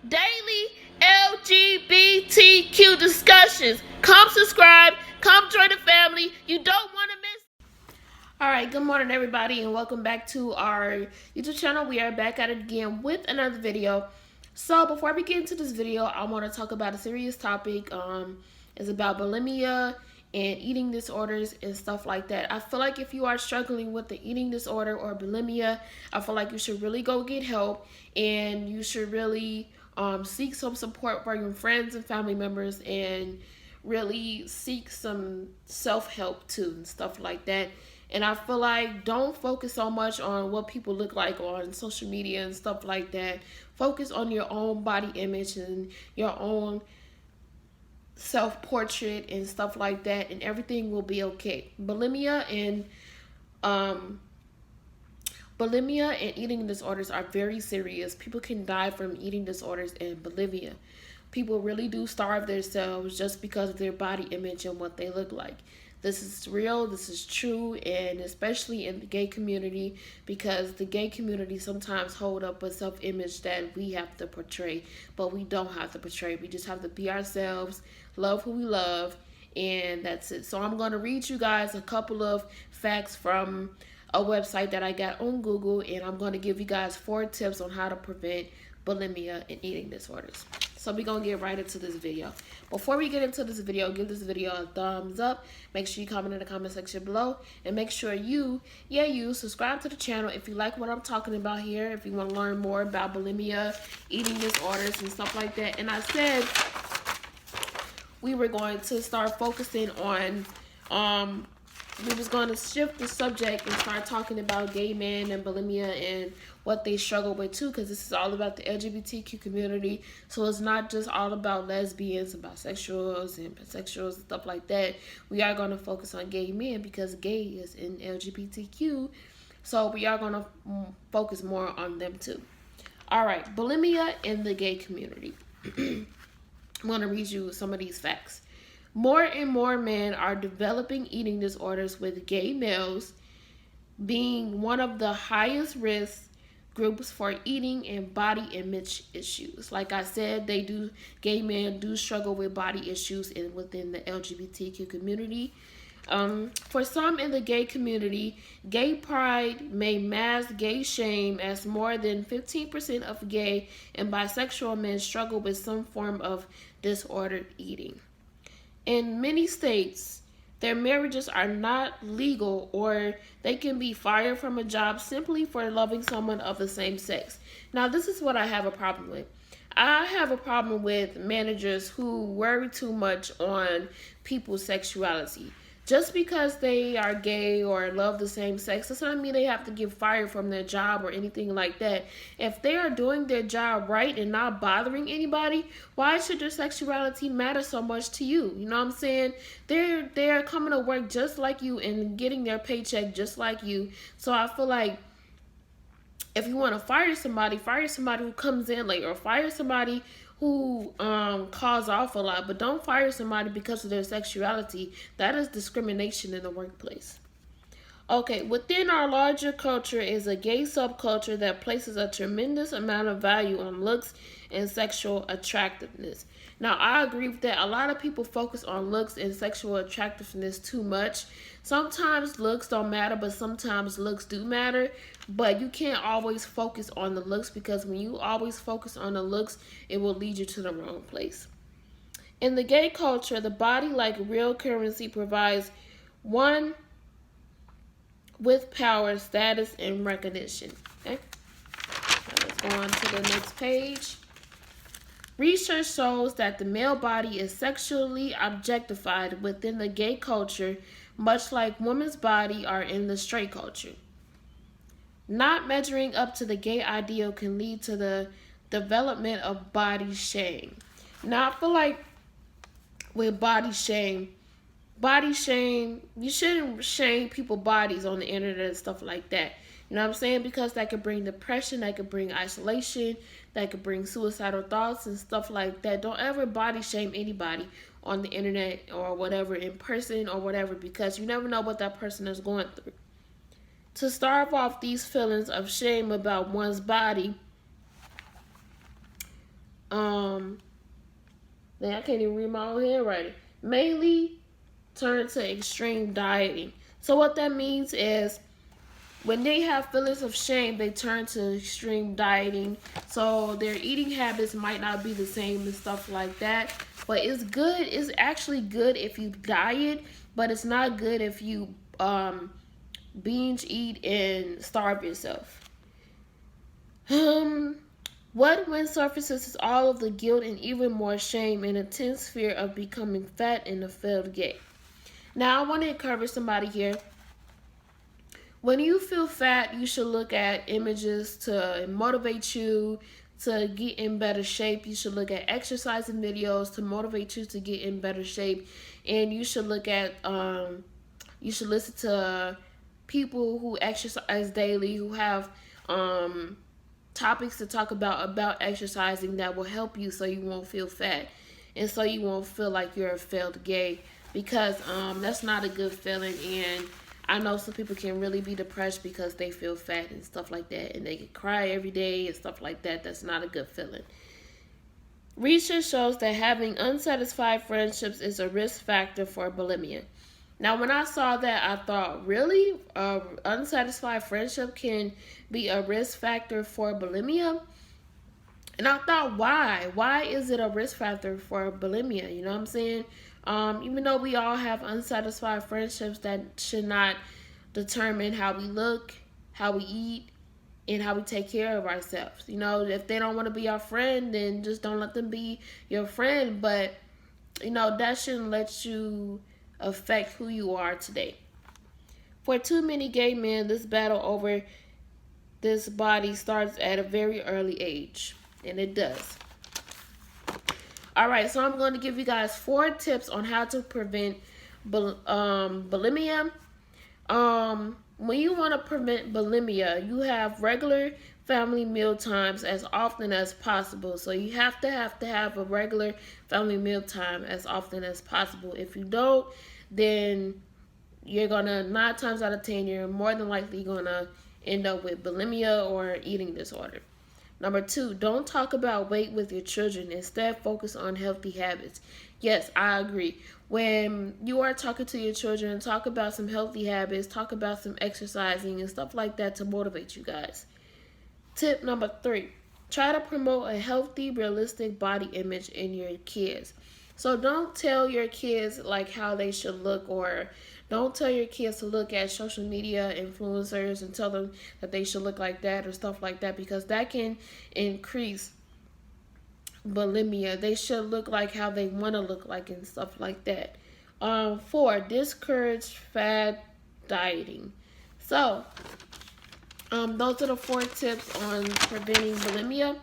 daily LGBTQ discussions. Come subscribe, come join the family. You don't want to miss. Alright, good morning everybody and welcome back to our YouTube channel. We are back at it again with another video. So before we get into this video, I want to talk about a serious topic. It's about bulimia and eating disorders and stuff like that. I feel like if you are struggling with the eating disorder or bulimia, I feel like you should really go get help, and you should really seek some support from your friends and family members, and really seek some self-help too and stuff like that. And I feel like don't focus so much on what people look like on social media and stuff like that. Focus on your own body image and your own self-portrait and stuff like that, and everything will be okay. Bulimia and eating disorders are very serious. People can die from eating disorders and bulimia. People really do starve themselves just because of their body image and what they look like. This is real, this is true, and especially in the gay community, because the gay community sometimes hold up a self-image that we have to portray, but we don't have to portray. We just have to be ourselves, love who we love, and that's it. So I'm going to read you guys a couple of facts from a website that I got on Google, and I'm going to give you guys 4 tips on how to prevent bulimia and eating disorders. So we're going to get right into this video. Before we get into this video, give this video a thumbs up. Make sure you comment in the comment section below. And make sure you subscribe to the channel if you like what I'm talking about here. If you want to learn more about bulimia, eating disorders, and stuff like that. And I said we were going to start focusing on we was going to shift the subject and start talking about gay men and bulimia and what they struggle with too, because this is all about the LGBTQ community. So it's not just all about lesbians and bisexuals and pansexuals and stuff like that. We are going to focus on gay men because gay is in LGBTQ. So we are going to focus more on them too. All right, bulimia in the gay community. I'm going to read you some of these facts. More and more men are developing eating disorders, with gay males being one of the highest risk groups for eating and body image issues. Like I said, gay men do struggle with body issues within the LGBTQ community. For some in the gay community, gay pride may mask gay shame, as more than 15% of gay and bisexual men struggle with some form of disordered eating. In many states, their marriages are not legal, or they can be fired from a job simply for loving someone of the same sex. Now, this is what I have a problem with. I have a problem with managers who worry too much on people's sexuality. Just because they are gay or love the same sex doesn't mean they have to get fired from their job or anything like that. If they are doing their job right and not bothering anybody, why should their sexuality matter so much to you? You know what I'm saying? They're coming to work just like you and getting their paycheck just like you. So I feel like if you want to fire somebody who comes in late, or fire somebody who calls off a lot, but don't fire somebody because of their sexuality. That is discrimination in the workplace. Okay, within our larger culture is a gay subculture that places a tremendous amount of value on looks and sexual attractiveness. Now, I agree with that. A lot of people focus on looks and sexual attractiveness too much. Sometimes looks don't matter, but sometimes looks do matter. But you can't always focus on the looks, because when you always focus on the looks, it will lead you to the wrong place. In the gay culture, the body, like real currency, provides one with power, status, and recognition. Okay, now let's go on to the next page. Research shows that the male body is sexually objectified within the gay culture, much like women's body are in the straight culture. Not measuring up to the gay ideal can lead to the development of body shame. Now, I feel like with body shame, you shouldn't shame people's bodies on the internet and stuff like that. You know what I'm saying? Because that could bring depression, that could bring isolation, that could bring suicidal thoughts and stuff like that. Don't ever body shame anybody on the internet or whatever, in person or whatever, because you never know what that person is going through. To starve off these feelings of shame about one's body, Then I can't even read my own handwriting. Mainly turn to extreme dieting. So what that means is when they have feelings of shame, they turn to extreme dieting. So their eating habits might not be the same and stuff like that. But it's good. It's actually good if you diet, but it's not good if you binge eat and starve yourself. What when surfaces is all of the guilt and even more shame and intense fear of becoming fat and a failed gay. Now I want to encourage somebody here. When you feel fat, you should look at images to motivate you to get in better shape. You should look at exercising videos to motivate you to get in better shape. And you should look at, you should listen to people who exercise daily, who have topics to talk about exercising that will help you so you won't feel fat. And so you won't feel like you're a failed gay. Because that's not a good feeling. And I know some people can really be depressed because they feel fat and stuff like that, and they can cry every day and stuff like that. That's not a good feeling. Research shows that having unsatisfied friendships is a risk factor for bulimia. Now, when I saw that, I thought, really? Unsatisfied friendship can be a risk factor for bulimia? And I thought, why? Why is it a risk factor for bulimia? You know what I'm saying? Even though we all have unsatisfied friendships, that should not determine how we look, how we eat, and how we take care of ourselves. You know, if they don't want to be our friend, then just don't let them be your friend. But, you know, that shouldn't let you affect who you are today. For too many gay men, this battle over this body starts at a very early age. And it does. Alright, so I'm going to give you guys 4 tips on how to prevent bulimia. When you want to prevent bulimia, you have regular family meal times as often as possible. So you have to have a regular family meal time as often as possible. If you don't, then you're going to, 9 times out of 10, you're more than likely going to end up with bulimia or eating disorder. Number 2, don't talk about weight with your children. Instead, focus on healthy habits. Yes, I agree. When you are talking to your children, talk about some healthy habits, talk about some exercising and stuff like that to motivate you guys. Tip number 3, try to promote a healthy, realistic body image in your kids. So don't tell your kids like how they should look, or don't tell your kids to look at social media influencers and tell them that they should look like that or stuff like that, because that can increase bulimia. They should look like how they want to look like and stuff like that. 4, discourage fad dieting. So, those are the 4 tips on preventing bulimia.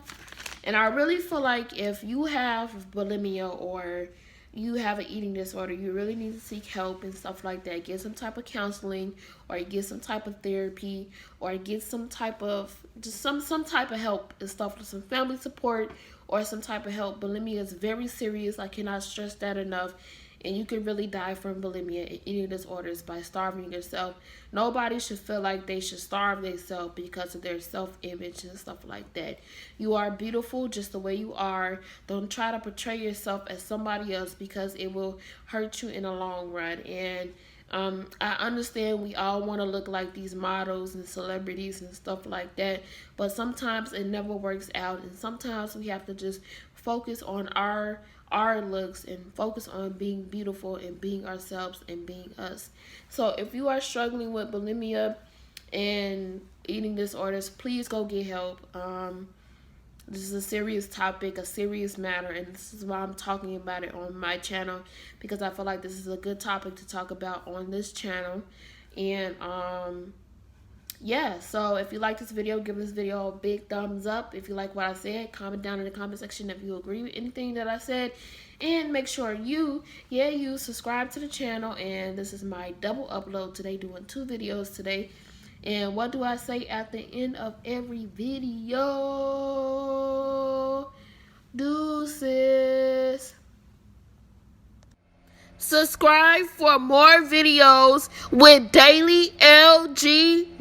And I really feel like if you have bulimia or you have an eating disorder, you really need to seek help and stuff like that. Get some type of counseling, or get some type of therapy, or get some type of some type of help and stuff, some family support or some type of help. Bulimia is very serious. I cannot stress that enough. And you can really die from bulimia and eating disorders by starving yourself. Nobody should feel like they should starve themselves because of their self-image and stuff like that. You are beautiful just the way you are. Don't try to portray yourself as somebody else, because it will hurt you in the long run. And I understand we all want to look like these models and celebrities and stuff like that, but sometimes it never works out, and sometimes we have to just focus on our looks and focus on being beautiful and being ourselves and being us. So if you are struggling with bulimia and eating disorders, please go get help. This is a serious topic, a serious matter, and this is why I'm talking about it on my channel, because I feel like this is a good topic to talk about on this channel. And yeah, so if you like this video, give this video a big thumbs up. If you like what I said, comment down in the comment section if you agree with anything that I said. And make sure you subscribe to the channel. And this is my double upload today, doing 2 videos today. And what do I say at the end of every video? Deuces. Subscribe for more videos with daily LGBTQ